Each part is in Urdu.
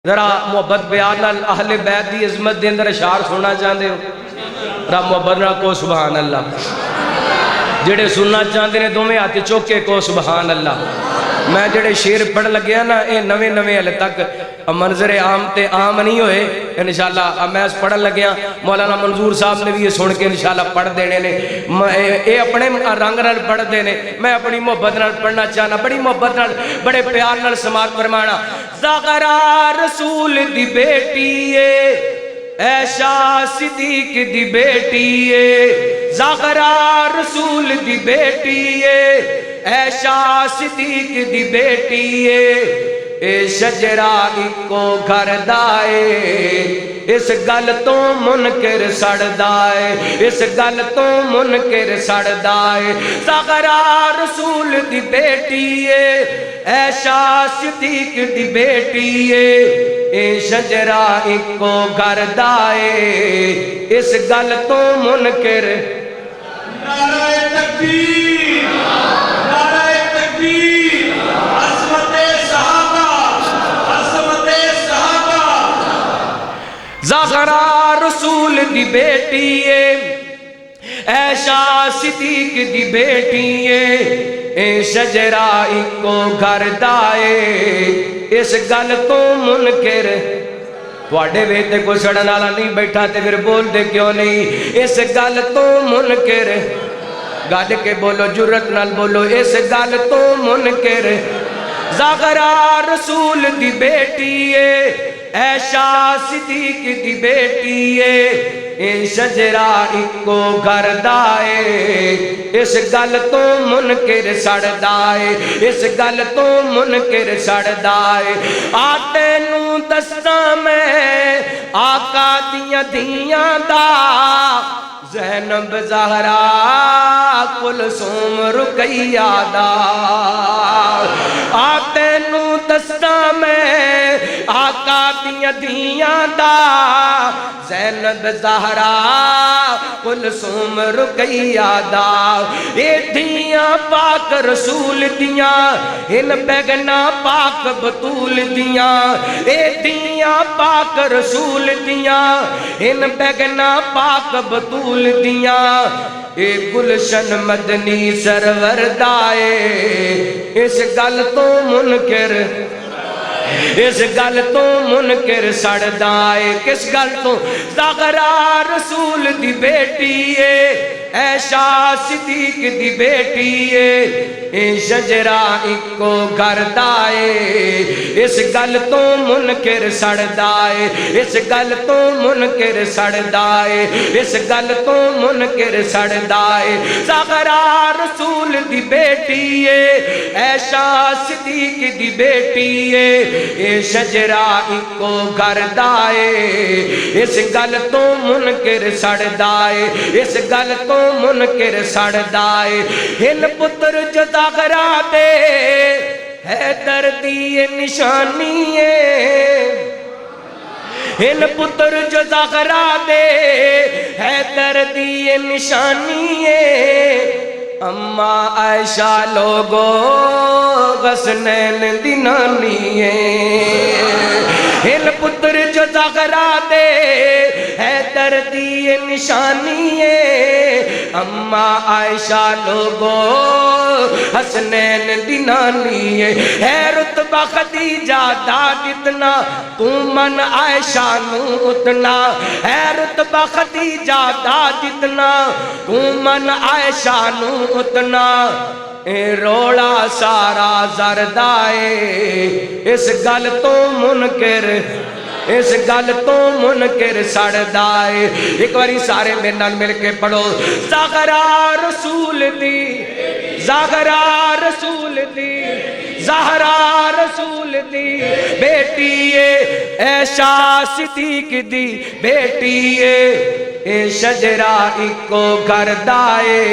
ذرا محبت بیان نال اہل بیت دی عظمت دے اندر اشعار سننا چاہتے ہو؟ ذرا محبت نال کو سبحان اللہ۔ جڑے سننا چاہتے ہیں دوویں ہاتھ چوک کے کو سبحان اللہ۔ میں جڑے شیر پڑھ لگیا نا اے نویں نویں ہلے تک منظر عام تے عام نہیں ہوئے انشاءاللہ۔ میں اس پڑھن لگیا مولانا منظور صاحب نے بھی یہ سن کے انشاءاللہ پڑھ دینے نے، اے اپنے رنگ نال پڑھ دینے، میں اپنی محبت نال پڑھنا چاہنا، بڑی محبت نال بڑے پیار نال سماعت فرمانا۔ زغرا رسول دی بیٹی عائشہ صدیق دی بیٹی زغرا رسول دی بیٹی عائشہ صدیق دی بیٹی اے شجرہ اکو گھر دائے اس گل تو منکر سڑ دائے اس گل تو منکر سڑ دائے زغرا رسول دی بیٹی عائشہ صدیق دی بیٹی اے شجرہ اکو گھر دائے اس گل تو منکر۔ نعرہ تکبیر، نعرہ تکبیر، عظمت صحابہ، عظمت صحابہ۔ زغرا رسول دی بیٹی عائشہ صدیق دی بیٹی اے شجرہ اکو گھر دائے اس گل تو منکر۔ تواڈے وچ تے کوئی سڑن والا نہیں بیٹھا تے پھر بول دے کیوں نہیں؟ اس گل تو منکر، گڈ کے بولو جرت نال بولو، اس گل تو منکر۔ زغرا رسول دی بیٹی عائشہ صدیق دی بیٹی اے شجرہ اکو گھر دائے اس گل تو منکر سڑ دائے اس گل تو منکر سڑ دائے۔ آتے نو دساں میں آقا دیاں دھیاں دا زینب زہرا کلثوم رقیہ دا آتے نو دساں میں آقا دیاں دھیاں دا زینب زہرا کلثوم رقیہ دا اے دھیاں پاک رسول دیاں ان بیگنا پاک بطول دیاں اے دھیاں پاک رسول دیاں ان بیگنا پاک بطول دیاں اے گلشن مدنی سرور دائے اس گل تو منکر اس گل تو منکر سڑ دائے کس گل تو؟ زغرا رسول دی بیٹی عائشہ صدیق دی بیٹی اے شجرہ اکو گھر دائے اس گل تو منکر سڑ دائے اس گل تو منکر سڑ دائے اس گل تو منکر سڑ دائے۔ زغرا رسول دی بیٹی عائشہ صدیق دی بیٹی اے شجرہ اکو گھر دائے اس گل تو منکر سڑ دائے اس گل تو منکر سڑ دائے۔ ہن پتر جو زغرا دے حیدر دی نشانی ہن پتر جو زغرا دے حیدر دی نشانی اما عائشہ لوگو غسنین دی نانی ہن پتر جو زغرا دے حیدر دی نشانی اما عائشہ لوگو حسنین دی نانی ہے رتبہ خدیجہ دا جتنا تو من عائشہ نو اتنا ہے رتبہ خدیجہ دا جتنا تو من عائشہ نو اتنا اے روڑا سارا زردائے اس گل تو منکر اس گل تو منکر سڑ دائے۔ ایک باری سارے میرے نال مل کے پڑھو زغرا رسول دی زغرا رسول دی زہرا رسول دی بیٹی عائشہ صدیق دی بیٹی اے شجرہ اکو گھر دائے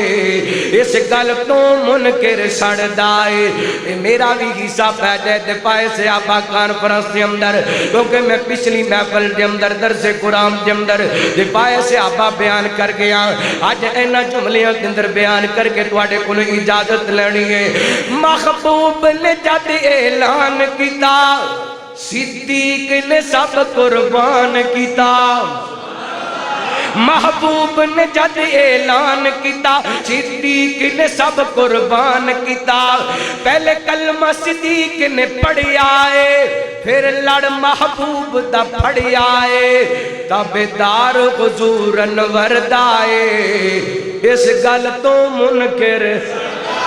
اس گل تو منکر سڑ دائے۔ میرا بھی حصہ پہ جائے دے پائے سے آبا کانفرنس دے اندر کیونکہ میں پچھلی محفل دے اندر درس قرآن دے اندر دے پائے سے آبا بیان کر گیا آج اینا جملیاں دے اندر بیان کر کے تواڈے کو اجازت لینی ہے۔ محبوب نے جد اعلان کیتا صدیق نے سب قربان کیتا محبوب نے جد اعلان کیتا صدیق نے سب قربان کیتا پہلے کلمہ صدیق نے پڑھیا ہے پھر لڑ محبوب دا پڑھیا ہے تابعدار حضور انور دا ہے اس گل تو منکر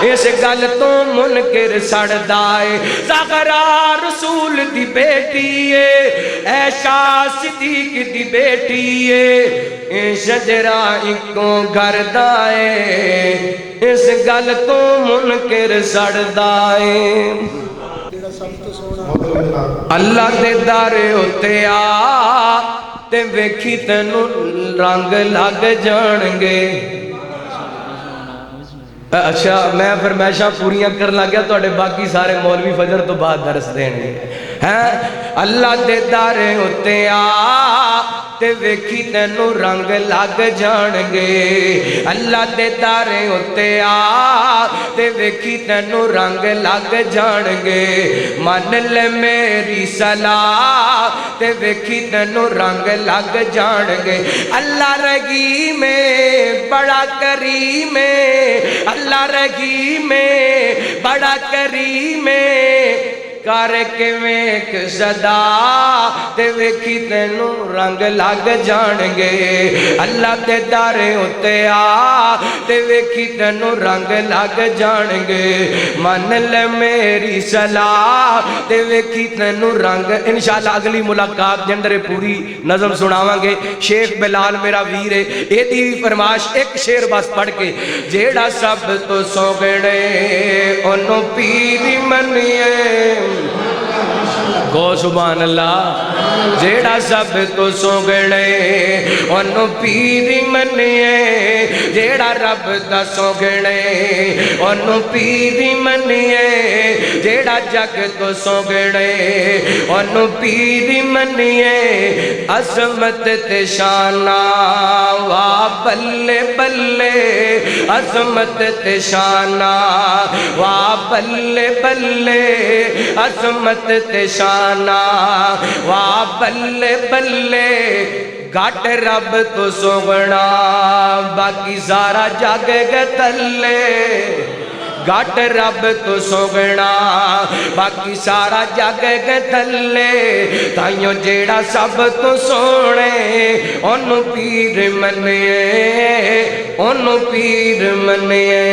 اس گل تو منکر سڑدا ہے زہرا رسول دی بیٹی ہے عائشہ صدیق دی بیٹی ہے اے شجرا اکو گھر دا ہے اس گل تو منکر سڑدا ہے اللہ دے دارے ہوتے آ تے ویکھی تینوں رنگ لگ جان گے اچھا میں فرمائشاں پوریاں کر لگیا تو اڑے باقی سارے مولوی فجر تو بعد درس دین گے اللہ دے دارے ہوتے آ تے ویکھی تینوں رنگ لگ جان گے اللہ دے دارے ہوتے آ تے ویکھی تینوں رنگ لگ جان گے من لے میری صلاح تے ویکھی تینوں رنگ لگ جان گے اللہ رحیم بڑا کریم اللہ رحیم بڑا کریم کر کے ویکھ صدا تے ویکھی تینوں رنگ لگ جان گے اللہ دے دارے ہوتے آ تے ویکھی تینوں رنگ لگ جان گے من لے میری صلاح تے ویکھی تینوں رنگ انشاءاللہ اگلی ملاقات دے اندر پوری نظم سناواں گے شیخ بلال میرا ویر ہے اے دی فرمائش ایک شعر بس پڑھ کے جیڑا سب تو سوگنے انہوں پیری منیے گو سبحان اللہ جیڑا سب تو سوگنے انہوں پیری منیے جیڑا رب دا سوگنے انہوں پیری منیے جیڑا جگ تو سوگنے انہوں پیری منیے عظمت تے شانہ وا بلے بلے عظمت تے شانہ وا بلے بلے عظمت تے شانہ وا بلے بلے گھٹ رب تو سوگنا باقی سارا جگ گے تلے گھٹ رب تو سوگنا باقی سارا جگ گے تلے تائیوں جیڑا سب تو سونے انہوں پیر منیے انہوں پیر منیے